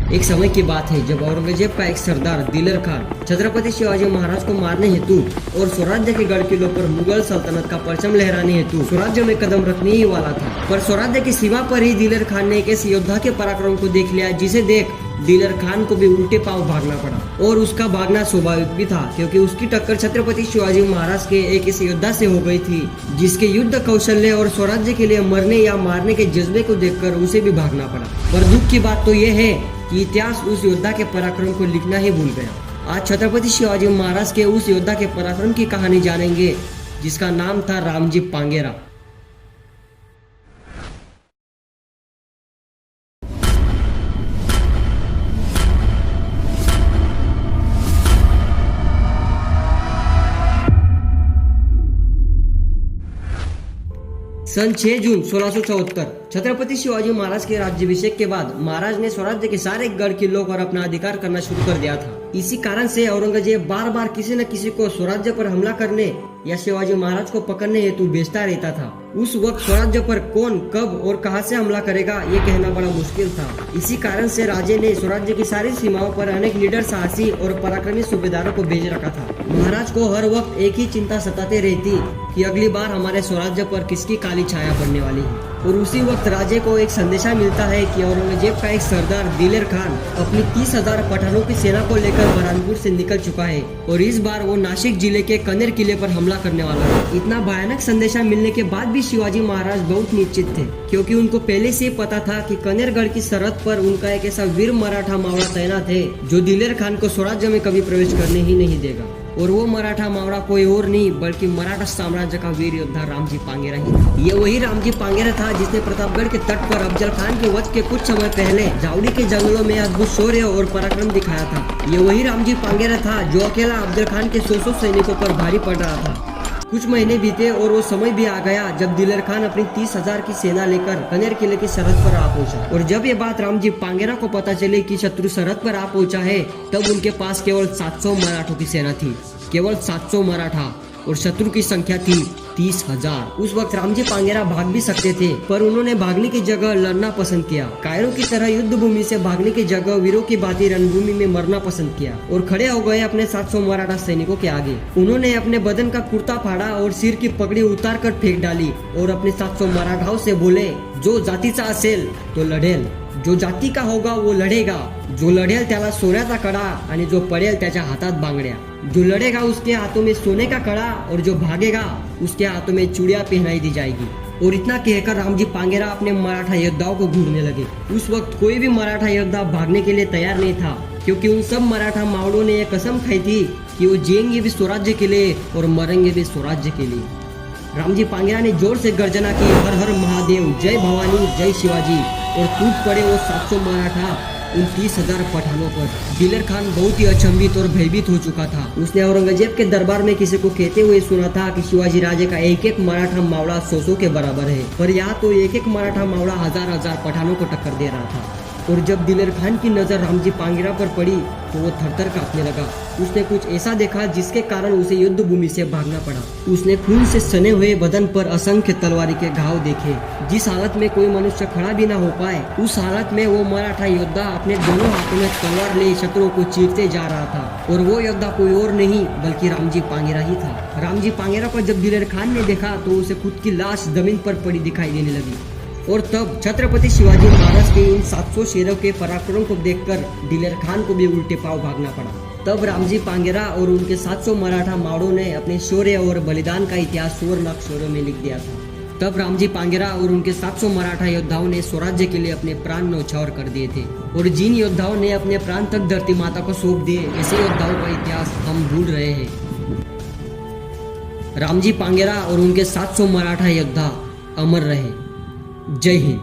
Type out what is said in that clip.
एक समय की बात है जब औरंगजेब का एक सरदार दिलेर खान छत्रपति शिवाजी महाराज को मारने हेतु और स्वराज्य के गढ़ किलों पर मुगल सल्तनत का परचम लहराने हेतु स्वराज्य में कदम रखने ही वाला था। पर स्वराज्य की सीमा पर ही दिलेर खान ने एक ऐसे योद्धा के पराक्रम को देख लिया जिसे देख दिलेर खान को भी उल्टे पांव भागना पड़ा। और उसका भागना स्वाभाविक भी था क्योंकि उसकी टक्कर छत्रपति शिवाजी महाराज के एक ऐसे योद्धा से हो गई थी जिसके युद्ध कौशल्य और स्वराज्य के लिए मरने या मारने के जज्बे को देखकर उसे भी भागना पड़ा। पर दुख की बात तो यह है कि इतिहास उस योद्धा के पराक्रम को लिखना ही भूल गया। आज छत्रपति शिवाजी महाराज के उस योद्धा के पराक्रम की कहानी जानेंगे जिसका नाम था रामजी पांगेरा। सन 6 जून 1674 छत्रपति शिवाजी महाराज के राज्याभिषेक के बाद महाराज ने स्वराज्य के सारे गढ़ किलों पर अपना अधिकार करना शुरू कर दिया था। इसी कारण से औरंगजेब बार बार किसी न किसी को स्वराज्य पर हमला करने या शिवाजी महाराज को पकड़ने हेतु भेजता रहता था। उस वक्त स्वराज्य पर कौन कब और कहां से हमला करेगा ये कहना बड़ा मुश्किल था। इसी कारण से राजे ने स्वराज्य की सारी सीमाओं पर अनेक लीडर, साहसी और पराक्रमी सूबेदारों को भेज रखा था। महाराज को हर वक्त एक ही चिंता सताते रहती कि अगली बार हमारे स्वराज्य पर किसकी काली छाया पड़ने वाली है। और उसी वक्त राजे को एक संदेशा मिलता है कि औरंगजेब का एक सरदार दिलेर खान अपनी 30,000 पठानों की सेना को लेकर बरहानपुर से निकल चुका है और इस बार वो नासिक जिले के कनेर किले पर हमला करने वाला है। इतना भयानक संदेशा मिलने के बाद भी शिवाजी महाराज बहुत निश्चित थे क्योंकि उनको पहले से पता था कि कनेरगढ़ की सरहद पर उनका एक ऐसा वीर मराठा मावड़ा तैनात है जो दिलेर खान को स्वराज्य में कभी प्रवेश करने ही नहीं देगा। और वो मराठा मावड़ा कोई और नहीं बल्कि मराठा साम्राज्य का वीर योद्धा रामजी पांगेरा ही था। ये वही रामजी पांगेरा था जिसने प्रतापगढ़ के तट पर अफजल खान के वध के कुछ समय पहले जावड़ी के जंगलों में अद्भुत शौर्य और पराक्रम दिखाया था। ये वही रामजी पांगेरा था जो अकेला अफजल खान के 100 सैनिकों पर भारी पड़ रहा था। कुछ महीने बीते और वो समय भी आ गया जब दिलेर खान अपनी 30,000 की सेना लेकर कनेर किले की सरहद पर आ पहुंचा। और जब ये बात रामजी पांगेरा को पता चली कि शत्रु सरहद पर आ पहुंचा है तब उनके पास केवल 700 मराठों की सेना थी, केवल 700 मराठा, और शत्रु की संख्या थी 30,000। उस वक्त रामजी पांगेरा भाग भी सकते थे पर उन्होंने भागने की जगह लड़ना पसंद किया। कायरों की तरह युद्ध भूमि से भागने की जगह वीरों की भांति रणभूमि में मरना पसंद किया और खड़े हो गए अपने 700 मराठा सैनिकों के आगे। उन्होंने अपने बदन का कुर्ता फाड़ा और सिर की पगड़ी उतार कर फेंक डाली और अपने 700 मराठाओं से बोले, जो जातीचा असेल तो लढेल, जो जाती का होगा वो लढेगा, जो लढेल त्याला सोन्याचा कडा आणि जो पडेल त्याच्या हातात बांगड्या, जो लड़ेगा उसके हाथों में सोने का कड़ा और जो भागेगा उसके हाथों में चूड़ियां पहनाई दी जाएगी। और इतना कहकर रामजी पांगेरा अपने मराठा योद्धाओं को घूरने लगे। उस वक्त कोई भी मराठा योद्धा भागने के लिए तैयार नहीं था क्योंकि उन सब मराठा मावड़ों ने यह कसम खाई थी कि वो जिएंगे भी स्वराज्य के लिए और मरेंगे भी स्वराज्य के लिए। रामजी पांगेरा ने जोर से गर्जना की, हर हर महादेव, जय भवानी, जय शिवाजी, और टूट पड़े वो 700 मराठा उन 30,000 पठानों पर। दिलेर खान बहुत ही अचंभित और भयभीत हो चुका था। उसने औरंगजेब के दरबार में किसी को कहते हुए सुना था कि शिवाजी राजे का एक एक मराठा मावड़ा 100 के बराबर है, पर यहाँ तो एक एक मराठा मावड़ा हजार पठानों को टक्कर दे रहा था। और जब दिलेर खान की नजर रामजी पांगेरा पर पड़ी तो वो थरथर कांपने लगा। उसने कुछ ऐसा देखा जिसके कारण उसे युद्ध भूमि से भागना पड़ा। उसने खून से सने हुए बदन पर असंख्य तलवारी के घाव देखे। जिस हालत में कोई मनुष्य खड़ा भी ना हो पाए उस हालत में वो मराठा योद्धा अपने दोनों हाथों में तलवार ले शत्रुओं को चीरते जा रहा था। और वो योद्धा कोई और नहीं बल्कि रामजी पांगेरा ही था। रामजी पांगेरा को जब दिलेर खान ने देखा तो उसे खुद की लाश जमीन पर पड़ी दिखाई देने लगी। और तब छत्रपति शिवाजी महाराज के इन 700 शेरों के पराक्रम को देखकर दिलेर खान को भी उल्टे पांव भागना पड़ा। तब रामजी पांगेरा और उनके 700 मराठा मावड़ों ने अपने शौर्य और बलिदान का इतिहास सुवर्ण अक्षरों में लिख दिया था। तब रामजी पांगेरा और उनके 700 मराठा योद्धाओं ने स्वराज्य के लिए अपने प्राण न्यौछावर कर दिए थे। और जिन योद्धाओं ने अपने प्राण तक धरती माता को सौंप दिए ऐसे योद्धाओं का इतिहास हम भूल रहे हैं। रामजी पांगेरा और उनके 700 मराठा योद्धा अमर रहे। जय हिंद।